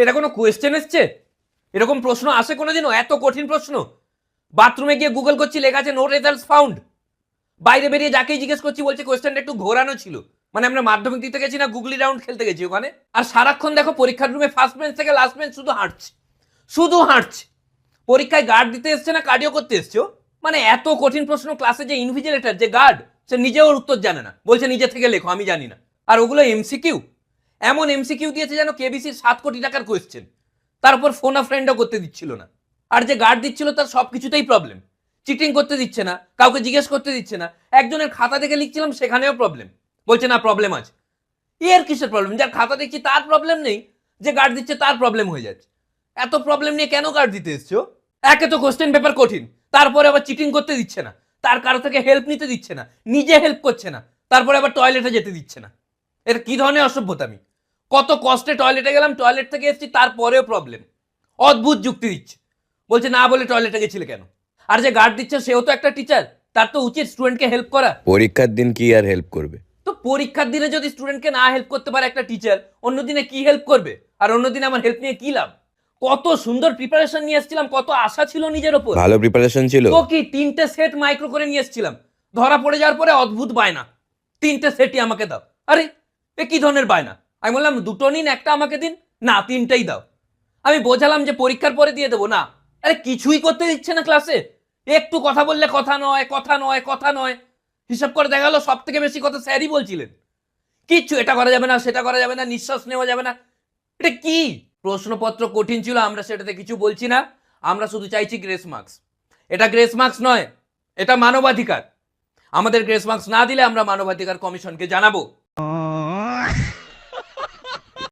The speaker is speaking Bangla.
এটা কোনো কোয়েশ্চেন এসছে? এরকম প্রশ্ন আসে কোনোদিনও? এত কঠিন প্রশ্ন? বাথরুমে গিয়ে গুগল করছি, লেখা আছে নো রেজাল্টস ফাউন্ড। বাইরে বেরিয়ে যাকেই জিজ্ঞেস করছি বলছে কোয়েশ্চেনটা একটু ঘোরানো ছিল। মানে আমরা মাধ্যমিক দিতে গেছি না গুগলি রাউন্ড খেলতে গেছি ওখানে? আর সারাক্ষণ দেখো পরীক্ষার রুমে ফার্স্ট বেঞ্চ থেকে লাস্ট বেঞ্চ শুধু হাঁটছে, শুধু হাঁটছে। পরীক্ষায় গার্ড দিতে এসছে না কার্ডিও করতে এসছো? মানে এত কঠিন প্রশ্ন, ক্লাসে যে ইনভিজিলেটর, যে গার্ড, সে নিজেও উত্তর জানে না, বলছে নিজে থেকে লেখো, আমি জানি না। আর ওগুলো এমসিকিউ, এমন এমসিকিউ দিয়েছে যেন কেবিসির 7 কোটি টাকার কোয়েশ্চেন। তার উপর ফোন আ ফ্রেন্ডও করতে দিচ্ছিল না। আর যে গার্ড দিচ্ছিল তার সব কিছুতেই প্রবলেম। চিটিং করতে দিচ্ছে না, কাউকে জিজ্ঞেস করতে দিচ্ছে না। একজনের খাতা দেখে লিখছিলাম, সেখানেও প্রবলেম, বলছে না প্রবলেম আছে। এর কিসের প্রবলেম? যার খাতা দেখছি তার প্রবলেম নেই, যে গার্ড দিচ্ছে তার প্রবলেম হয়ে যাচ্ছে। এত প্রবলেম নিয়ে কেন গার্ড দিতে এসছো? একে তো কোশ্চেন পেপার কঠিন, তারপরে আবার চিটিং করতে দিচ্ছে না, তার কারো থেকে হেল্প নিতে দিচ্ছে না, নিজে হেল্প করছে না, তারপরে আবার টয়লেটে যেতে দিচ্ছে না। এটা কি ধরনের অসভ্যতামি? কত কষ্টে টয়লেটে গেলাম, টয়লেট থেকে এসেছি, তারপরেও প্রবলেম। অদ্ভুত যুক্তি দিচ্ছে, বলছে না বলে টয়লেটে গেছিলে কেন? আর যে গার্ড দিচ্ছে সেও তো একটা টিচার, তার তো উচিত স্টুডেন্টকে হেল্প করা। পরীক্ষার দিন কি আর হেল্প করবে? তো পরীক্ষার দিনে যদি স্টুডেন্টকে না হেল্প করতে পারে একটা টিচার, অন্য দিনে কি হেল্প করবে? আর অন্য দিনে আমার হেল্প নিয়ে কি লাভ? কত সুন্দর প্রিপারেশন নিয়ে এসেছিলাম, কত আশা ছিল নিজের ওপর। ভালো প্রিপারেশন ছিল? তো কি 3টে সেট মাইক্রো করে নিয়ে এসেছিলাম, ধরা পড়ে যাওয়ার পরে অদ্ভুত বায়না, 3টে সেটই আমাকে দাও। আরে এ কি ধরনের বায়না? আমি বললাম দুটো নিন, একটা আমাকে দিন। না, 3টেই দাও। আমি বোঝালাম যে পরীক্ষার পরে দিয়ে দেবো, না। আরে কিছুই করতে দিচ্ছে না ক্লাসে। একটু কথা বললে কথা নয়, কথা নয়, কথা নয়। হিসাব করে দেখা গেলো সব থেকে বেশি কথা স্যারই বলছিলেন। কিচ্ছু, এটা করা যাবে না, সেটা করা যাবে না, নিঃশ্বাস নেওয়া যাবে না। এটা কি? প্রশ্নপত্র কঠিন ছিল, আমরা সেটাতে কিছু বলছি না। আমরা শুধু চাইছি গ্রেস মার্কস। এটা গ্রেস মার্কস নয়, এটা মানবাধিকার। আমাদের গ্রেস মার্কস না দিলে আমরা মানবাধিকার কমিশনকে জানাবো।